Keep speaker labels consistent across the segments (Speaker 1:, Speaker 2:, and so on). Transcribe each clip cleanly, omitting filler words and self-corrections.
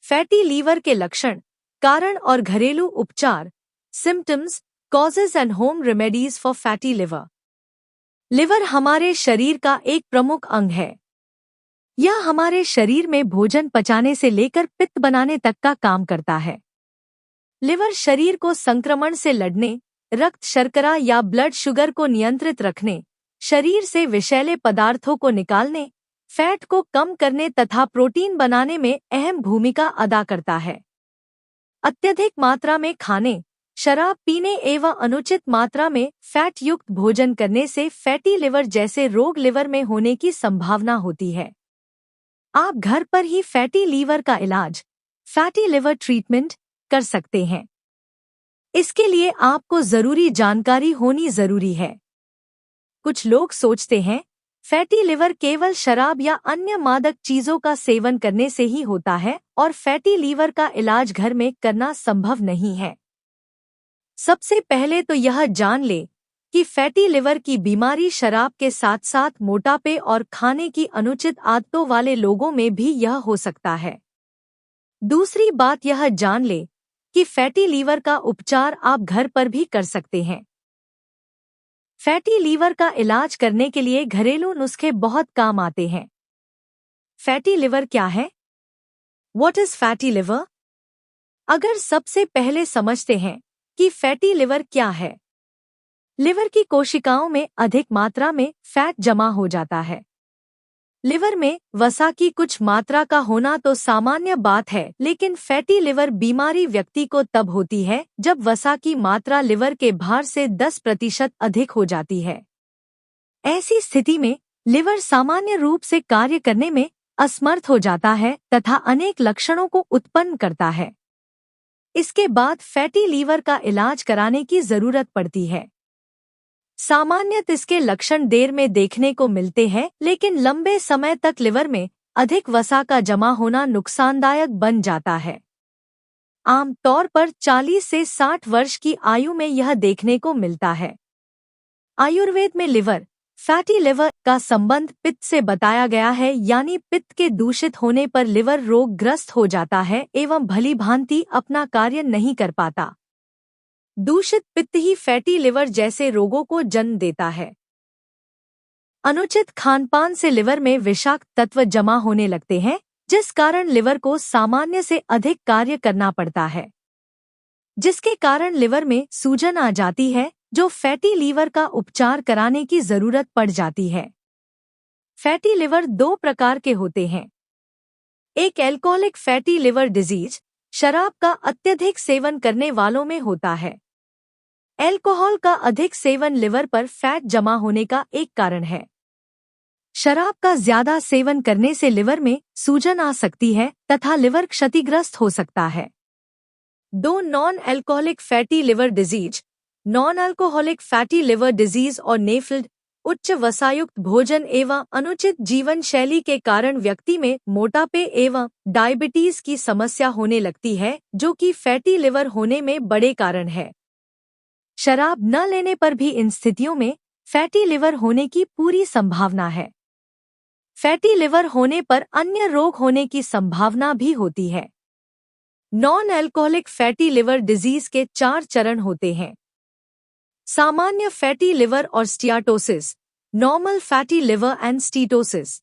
Speaker 1: Fatty liver के लक्षण, कारण और घरेलू उपचार, symptoms, causes and home remedies for fatty liver. Liver हमारे शरीर का एक प्रमुख अंग है। यह हमारे शरीर में भोजन पचाने से लेकर पित्त बनाने तक का काम करता है। लिवर शरीर को संक्रमण से लड़ने, रक्त शर्करा या ब्लड शुगर को नियंत्रित रखने, शरीर से विषैले पदार्थों को निकालने, फैट को कम करने तथा प्रोटीन बनाने में अहम भूमिका अदा करता है। अत्यधिक मात्रा में खाने, शराब पीने एवं अनुचित मात्रा में फैट युक्त भोजन करने से फैटी लिवर जैसे रोग लिवर में होने की संभावना होती है। आप घर पर ही फैटी लीवर का इलाज, फैटी लिवर ट्रीटमेंट, कर सकते हैं। इसके लिए आपको जरूरी जानकारी होनी जरूरी है। कुछ लोग सोचते हैं फैटी लिवर केवल शराब या अन्य मादक चीजों का सेवन करने से ही होता है और फैटी लीवर का इलाज घर में करना संभव नहीं है। सबसे पहले तो यह जान ले कि फैटी लिवर की बीमारी शराब के साथ साथ मोटापे और खाने की अनुचित आदतों वाले लोगों में भी यह हो सकता है। दूसरी बात यह जान ले कि फैटी लीवर का उपचार आप घर पर भी कर सकते हैं। फैटी लीवर का इलाज करने के लिए घरेलू नुस्खे बहुत काम आते हैं। फैटी लिवर क्या है? What is fatty liver? अगर सबसे पहले समझते हैं कि फैटी लिवर क्या है। लिवर की कोशिकाओं में अधिक मात्रा में फैट जमा हो जाता है। लिवर में वसा की कुछ मात्रा का होना तो सामान्य बात है, लेकिन फैटी लिवर बीमारी व्यक्ति को तब होती है जब वसा की मात्रा लिवर के भार से 10% अधिक हो जाती है। ऐसी स्थिति में लिवर सामान्य रूप से कार्य करने में असमर्थ हो जाता है तथा अनेक लक्षणों को उत्पन्न करता है। इसके बाद फैटी लीवर का इलाज कराने की जरूरत पड़ती है। सामान्यतः इसके लक्षण देर में देखने को मिलते हैं, लेकिन लंबे समय तक लिवर में अधिक वसा का जमा होना नुकसानदायक बन जाता है। आम तौर पर 40 से 60 वर्ष की आयु में यह देखने को मिलता है। आयुर्वेद में लिवर, फैटी लिवर का संबंध पित्त से बताया गया है, यानी पित्त के दूषित होने पर लिवर रोगग्रस्त हो जाता है एवं भली भांति अपना कार्य नहीं कर पाता। दूषित पित्त ही फैटी लिवर जैसे रोगों को जन्म देता है। अनुचित खानपान से लिवर में विषाक्त तत्व जमा होने लगते हैं, जिस कारण लिवर को सामान्य से अधिक कार्य करना पड़ता है, जिसके कारण लिवर में सूजन आ जाती है, जो फैटी लीवर का उपचार कराने की जरूरत पड़ जाती है। फैटी लिवर 2 प्रकार के होते हैं। एक एल्कोहलिक फैटी लिवर डिजीज, शराब का अत्यधिक सेवन करने वालों में होता है। अल्कोहल का अधिक सेवन लिवर पर फैट जमा होने का एक कारण है। शराब का ज्यादा सेवन करने से लिवर में सूजन आ सकती है तथा लिवर क्षतिग्रस्त हो सकता है। 2 non alcoholic fatty liver disease, non alcoholic fatty liver disease और नेफ्ल्ड, उच्च वसायुक्त भोजन एवं अनुचित जीवन शैली के कारण व्यक्ति में मोटापे एवं डायबिटीज की समस्या होने लगती है, जो कि फैटी लिवर होने में बड़े कारण है। शराब न लेने पर भी इन स्थितियों में फैटी लिवर होने की पूरी संभावना है। फैटी लिवर होने पर अन्य रोग होने की संभावना भी होती है। Non alcoholic fatty liver disease के 4 चरण होते हैं। सामान्य फैटी लिवर और steatosis, normal fatty liver and steatosis.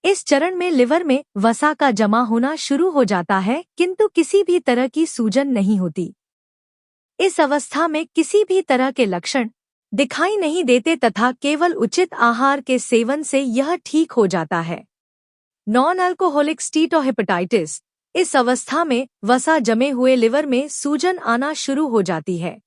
Speaker 1: इस चरण में लिवर में वसा का जमा होना शुरू हो जाता है, किंतु किसी भी तरह की सूजन नहीं होती। इस अवस्था में किसी भी तरह के लक्षण दिखाई नहीं देते तथा केवल उचित आहार के सेवन से यह ठीक हो जाता है। नॉन अल्कोहलिक स्टीटोहेपेटाइटिस, इस अवस्था में वसा जमे हुए लिवर में सूजन आना शुरू हो जाती है।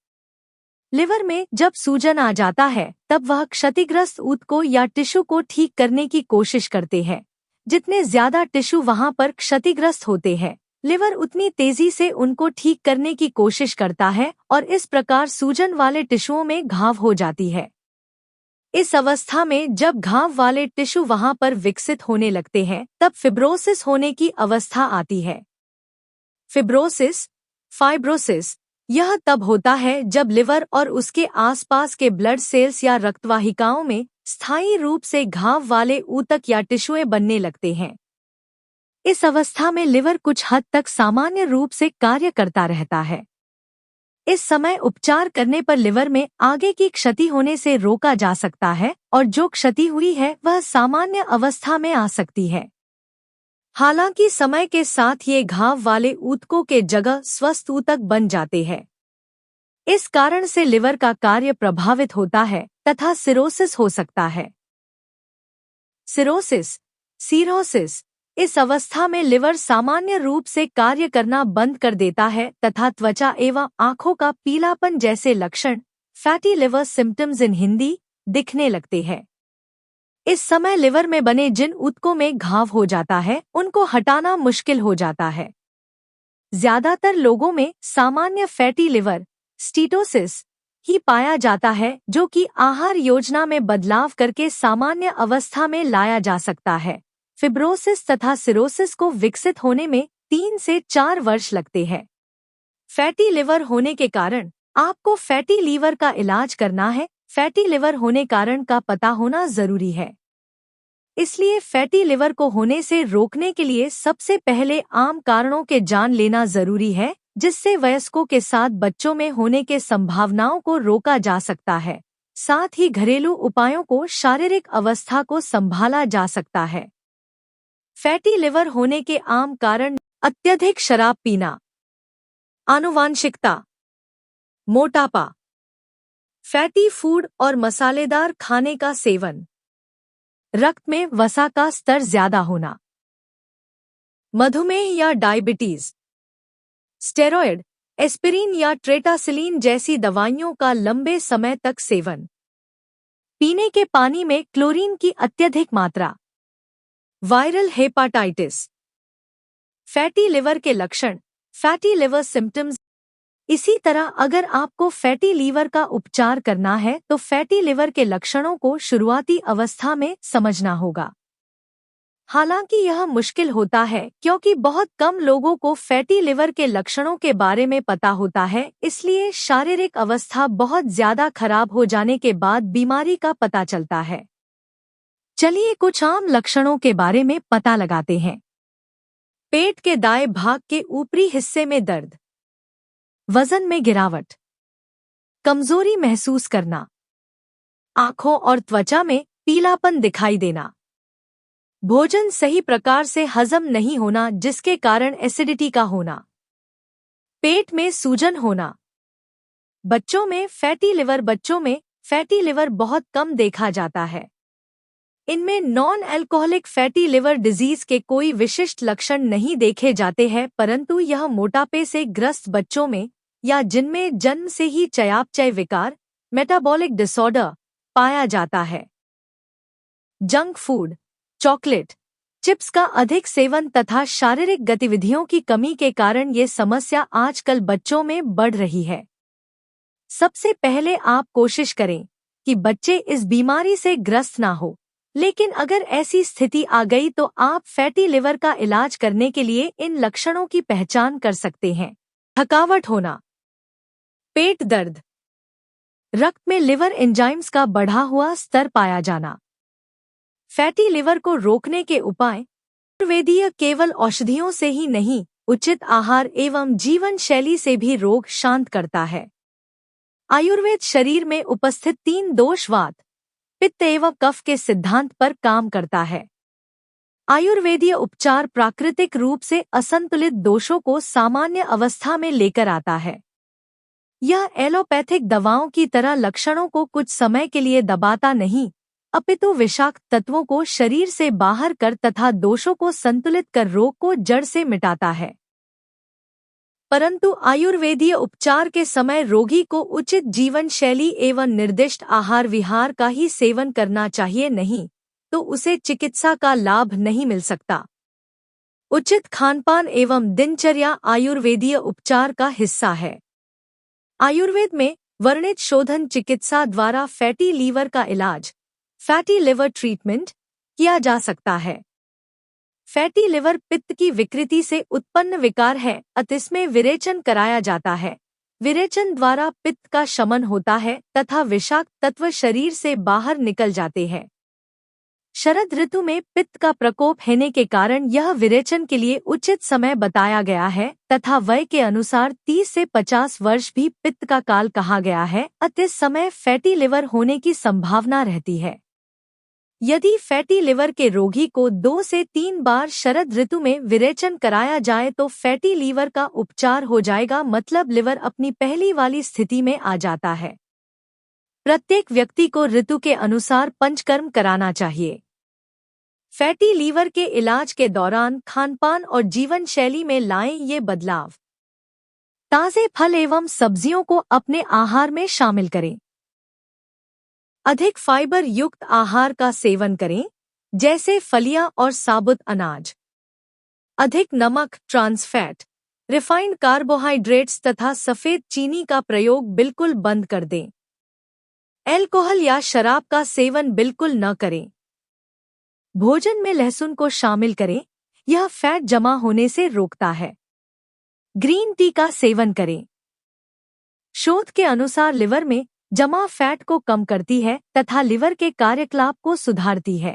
Speaker 1: लिवर में जब सूजन आ जाता है तब वह क्षतिग्रस्त ऊतकों या टिश्यू को ठीक करने की कोशिश करते हैं। जितने ज्यादा टिश्यू वहां पर क्षतिग्रस्त होते हैं, लिवर उतनी तेजी से उनको ठीक करने की कोशिश करता है और इस प्रकार सूजन वाले टिश्यूओं में घाव हो जाती है। इस अवस्था में जब घाव वाले टिश्यू वहां पर विकसित होने लगते हैं, तब फिब्रोसिस होने की अवस्था आती है। फिब्रोसिस, फाइब्रोसिस, यह तब होता है जब लिवर और उसके आसपास के ब्लड सेल्स या रक्तवाहिकाओं में स्थायी रूप से घाव वाले ऊतक या टिश्यूएं बनने लगते हैं। इस अवस्था में लिवर कुछ हद तक सामान्य रूप से कार्य करता रहता है। इस समय उपचार करने पर लिवर में आगे की क्षति होने से रोका जा सकता है और जो क्षति हुई है वह सामान्य अवस्था में आ सकती है। हालांकि समय के साथ ये घाव वाले ऊतकों के जगह स्वस्थ ऊतक बन जाते हैं। इस कारण से लिवर का कार्य प्रभावित होता है तथा सिरोसिस हो सकता है। सिरोसिस, सीरोसिस, इस अवस्था में लिवर सामान्य रूप से कार्य करना बंद कर देता है तथा त्वचा एवं आंखों का पीलापन जैसे लक्षण, फैटी लिवर सिम्टम्स इन हिंदी, दिखने लगते हैं। इस समय लिवर में बने जिन ऊतकों में घाव हो जाता है उनको हटाना मुश्किल हो जाता है। ज्यादातर लोगों में सामान्य फैटी लिवर, स्टीटोसिस, ही पाया जाता है जो कि आहार योजना में बदलाव करके सामान्य अवस्था में लाया जा सकता है। फिब्रोसिस तथा सिरोसिस को विकसित होने में 3 से 4 वर्ष लगते हैं। फैटी लिवर होने के कारण आपको फैटी लीवर का इलाज करना है। फैटी लिवर होने कारण का पता होना जरूरी है। इसलिए फैटी लिवर को होने से रोकने के लिए सबसे पहले आम कारणों के जान लेना जरूरी है, जिससे वयस्कों के साथ बच्चों में होने के संभावनाओं को रोका जा सकता है। साथ ही घरेलू उपायों को शारीरिक अवस्था को संभाला जा सकता है। फैटी लिवर होने के आम कारण अत्यधिक शराब पीना, आनुवांशिकता, मोटापा, फैटी फूड और मसालेदार खाने का सेवन, रक्त में वसा का स्तर ज्यादा होना, मधुमेह या डायबिटीज, स्टेरॉयड, एस्पिरिन या ट्रेटासिलीन जैसी दवाइयों का लंबे समय तक सेवन, पीने के पानी में क्लोरीन की अत्यधिक मात्रा, वायरल हेपाटाइटिस। फैटी लिवर के लक्षण, फैटी लिवर सिम्टम्स। इसी तरह अगर आपको फैटी लीवर का उपचार करना है तो फैटी लिवर के लक्षणों को शुरुआती अवस्था में समझना होगा। हालांकि यह मुश्किल होता है क्योंकि बहुत कम लोगों को फैटी लिवर के लक्षणों के बारे में पता होता है, इसलिए शारीरिक अवस्था बहुत ज्यादा खराब हो जाने के बाद बीमारी का पता चलता है। चलिए कुछ आम लक्षणों के बारे में पता लगाते हैं। पेट के दाएं भाग के ऊपरी हिस्से में दर्द, वजन में गिरावट, कमजोरी महसूस करना, आंखों और त्वचा में पीलापन दिखाई देना, भोजन सही प्रकार से हजम नहीं होना जिसके कारण एसिडिटी का होना, पेट में सूजन होना। बच्चों में फैटी लिवर बहुत कम देखा जाता है। इनमें non alcoholic fatty liver disease के कोई विशिष्ट लक्षण नहीं देखे जाते हैं, परंतु यह मोटापे से ग्रस्त बच्चों में या जिनमें जन्म से ही चयापचय विकार, मेटाबॉलिक डिसऑर्डर पाया जाता है। जंक फूड, चॉकलेट, चिप्स का अधिक सेवन तथा शारीरिक गतिविधियों की कमी के कारण ये समस्या आजकल बच्चों में बढ़ रही है। सबसे पहले आप कोशिश करें कि बच्चे इस बीमारी से ग्रस्त ना हो, लेकिन अगर ऐसी स्थिति आ गई तो आप फैटी लिवर का इलाज करने के लिए इन लक्षणों की पहचान कर सकते हैं। थकावट होना, पेट दर्द, रक्त में लिवर एंजाइम्स का बढ़ा हुआ स्तर पाया जाना। फैटी लिवर को रोकने के उपाय आयुर्वेदीय केवल औषधियों से ही नहीं, उचित आहार एवं जीवन शैली से भी रोग शांत करता है। आयुर्वेद शरीर में उपस्थित 3 दोष वात, पित्त एवं कफ के सिद्धांत पर काम करता है। आयुर्वेदीय उपचार प्राकृतिक रूप से असंतुलित दोषों को सामान्य अवस्था में लेकर आता है। यह एलोपैथिक दवाओं की तरह लक्षणों को कुछ समय के लिए दबाता नहीं, अपितु विषाक्त तत्वों को शरीर से बाहर कर तथा दोषों को संतुलित कर रोग को जड़ से मिटाता है। परंतु आयुर्वेदीय उपचार के समय रोगी को उचित जीवन शैली एवं निर्दिष्ट आहार विहार का ही सेवन करना चाहिए, नहीं तो उसे चिकित्सा का लाभ नहीं मिल सकता। उचित खानपान एवं दिनचर्या आयुर्वेदीय उपचार का हिस्सा है। आयुर्वेद में वर्णित शोधन चिकित्सा द्वारा फैटी लीवर का इलाज, फैटी लिवर ट्रीटमेंट, किया जा सकता है। फैटी लिवर पित्त की विकृति से उत्पन्न विकार है, अतः इसमें विरेचन कराया जाता है। विरेचन द्वारा पित्त का शमन होता है तथा विषाक्त तत्व शरीर से बाहर निकल जाते हैं। शरद ऋतु में पित्त का प्रकोप होने के कारण यह विरेचन के लिए उचित समय बताया गया है तथा वय के अनुसार 30 से 50 वर्ष भी पित्त का काल कहा गया है। अतः इस समय फैटी लिवर होने की संभावना रहती है। यदि फैटी लिवर के रोगी को 2 से 3 बार शरद ऋतु में विरेचन कराया जाए तो फैटी लीवर का उपचार हो जाएगा, मतलब लिवर अपनी पहली वाली स्थिति में आ जाता है। प्रत्येक व्यक्ति को ऋतु के अनुसार पंचकर्म कराना चाहिए। फैटी लीवर के इलाज के दौरान खानपान और जीवन शैली में लाएं ये बदलाव। ताजे फल एवं सब्जियों को अपने आहार में शामिल करें। अधिक फाइबर युक्त आहार का सेवन करें, जैसे फलियां और साबुत अनाज। अधिक नमक, ट्रांस फैट, रिफाइंड कार्बोहाइड्रेट्स तथा सफेद चीनी का प्रयोग बिल्कुल बंद कर दें। अल्कोहल या शराब का सेवन बिल्कुल न करें। भोजन में लहसुन को शामिल करें, यह फैट जमा होने से रोकता है। ग्रीन टी का सेवन करें। शोध के अनुसार लिवर में जमा फैट को कम करती है तथा लिवर के कार्यकलाप को सुधारती है।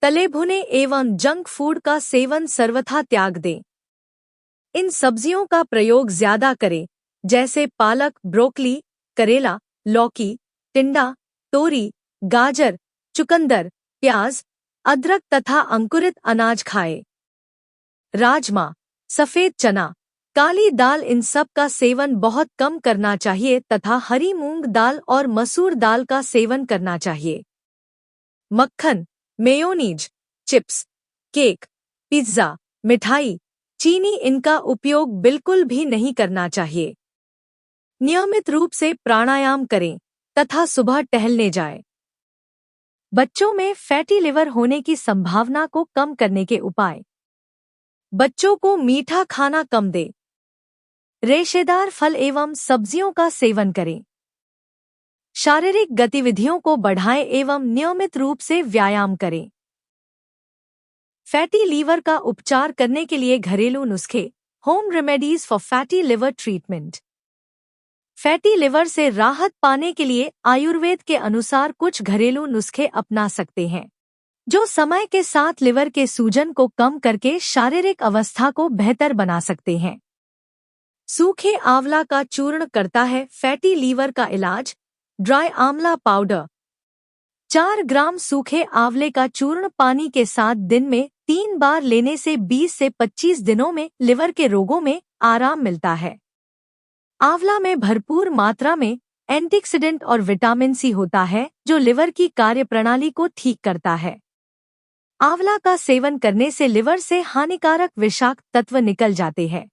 Speaker 1: तले भुने एवं जंक फूड का सेवन सर्वथा त्याग दें। इन सब्जियों का प्रयोग ज्यादा करें, जैसे पालक, ब्रोकली, करेला, लौकी, टिंडा, तोरी, गाजर, चुकंदर, प्याज, अदरक तथा अंकुरित अनाज खाएं। राजमा, सफेद चना, काली दाल, इन सब का सेवन बहुत कम करना चाहिए तथा हरी मूंग दाल और मसूर दाल का सेवन करना चाहिए। मक्खन, मेयोनीज, चिप्स, केक, पिज्जा, मिठाई, चीनी, इनका उपयोग बिल्कुल भी नहीं करना चाहिए। नियमित रूप से प्राणायाम करें तथा सुबह टहलने जाएं। बच्चों में फैटी लिवर होने की संभावना को कम करने के उपाय। बच्चों को मीठा खाना कम दें। रेशेदार फल एवं सब्जियों का सेवन करें। शारीरिक गतिविधियों को बढ़ाएं एवं नियमित रूप से व्यायाम करें। फैटी लीवर का उपचार करने के लिए घरेलू नुस्खे। Home remedies for fatty liver treatment. Fatty liver से राहत पाने के लिए आयुर्वेद के अनुसार कुछ घरेलू नुस्खे अपना सकते हैं, जो समय के साथ लिवर के सूजन को कम करके शारीरिक अवस्था को बेहतर बना सकते हैं। सूखे आंवला का चूर्ण करता है फैटी लीवर का इलाज। ड्राई आंवला पाउडर 4 ग्राम सूखे आंवले का चूर्ण पानी के साथ दिन में 3 बार लेने से 20 से 25 दिनों में लिवर के रोगों में आराम मिलता है। आंवला में भरपूर मात्रा में एंटीऑक्सीडेंट और विटामिन सी होता है, जो लिवर की कार्यप्रणाली को ठीक करता है। आंवला का सेवन करने से लिवर से हानिकारक विषाक्त तत्व निकल जाते हैं।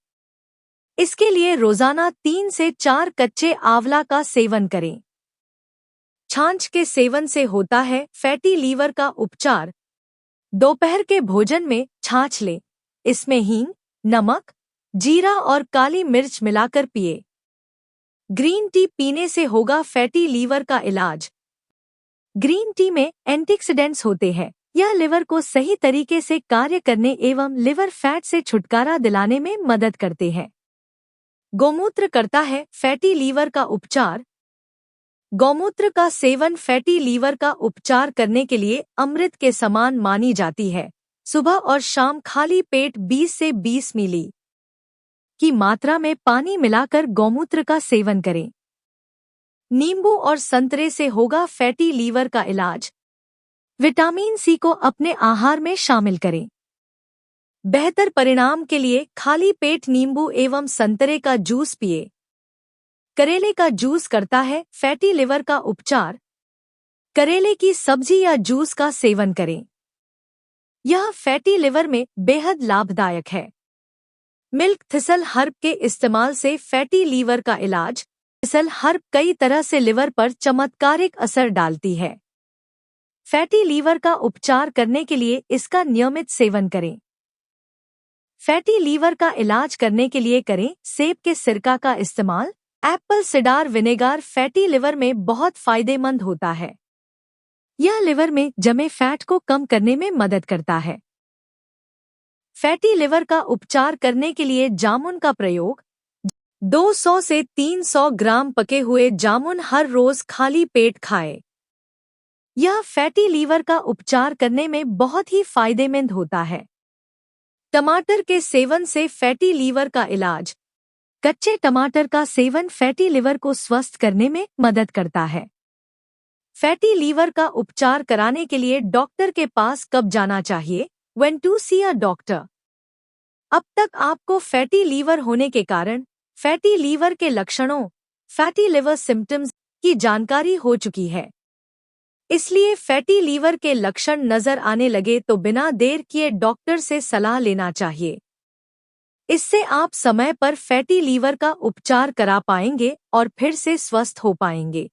Speaker 1: इसके लिए रोजाना 3 से 4 कच्चे आंवला का सेवन करें। छाछ के सेवन से होता है फैटी लीवर का उपचार। दोपहर के भोजन में छाछ लें। इसमें हींग, नमक, जीरा और काली मिर्च मिलाकर पिए। ग्रीन टी पीने से होगा फैटी लीवर का इलाज। ग्रीन टी में एंटीऑक्सीडेंट्स होते हैं। यह लिवर को सही तरीके से कार्य करने एवं लिवर फैट से छुटकारा दिलाने में मदद करते हैं। गौमूत्र करता है फैटी लीवर का उपचार। गौमूत्र का सेवन फैटी लीवर का उपचार करने के लिए अमृत के समान मानी जाती है। सुबह और शाम खाली पेट 20 से 20 मिली की मात्रा में पानी मिलाकर गौमूत्र का सेवन करें। नींबू और संतरे से होगा फैटी लीवर का इलाज। विटामिन सी को अपने आहार में शामिल करें। बेहतर परिणाम के लिए खाली पेट नींबू एवं संतरे का जूस पिए। करेले का जूस करता है फैटी लिवर का उपचार। करेले की सब्जी या जूस का सेवन करें। यह फैटी लिवर में बेहद लाभदायक है। मिल्क थिसल हर्ब के इस्तेमाल से फैटी लीवर का इलाज। थिसल हर्ब कई तरह से लिवर पर चमत्कारिक असर डालती है। फैटी लीवर का उपचार करने के लिए इसका नियमित सेवन करें। फैटी लीवर का इलाज करने के लिए करें सेब के सिरका का इस्तेमाल। Apple cedar vinegar fatty liver में बहुत फायदेमंद होता है। यह लिवर में जमे फैट को कम करने में मदद करता है। फैटी लिवर का उपचार करने के लिए जामुन का प्रयोग। 200 से 300 ग्राम पके हुए जामुन हर रोज खाली पेट खाएं। यह फैटी लीवर का उपचार करने में बहुत ही फायदेमंद होता है। टमाटर के सेवन से फैटी लीवर का इलाज। कच्चे टमाटर का सेवन फैटी लिवर को स्वस्थ करने में मदद करता है। फैटी लीवर का उपचार कराने के लिए डॉक्टर के पास कब जाना चाहिए? When to see a doctor? अब तक आपको फैटी लीवर होने के कारण फैटी लीवर के लक्षणों फैटी लिवर सिम्टम्स की जानकारी हो चुकी है। इसलिए फैटी लीवर के लक्षण नजर आने लगे तो बिना देर किए डॉक्टर से सलाह लेना चाहिए। इससे आप समय पर फैटी लीवर का उपचार करा पाएंगे और फिर से स्वस्थ हो पाएंगे।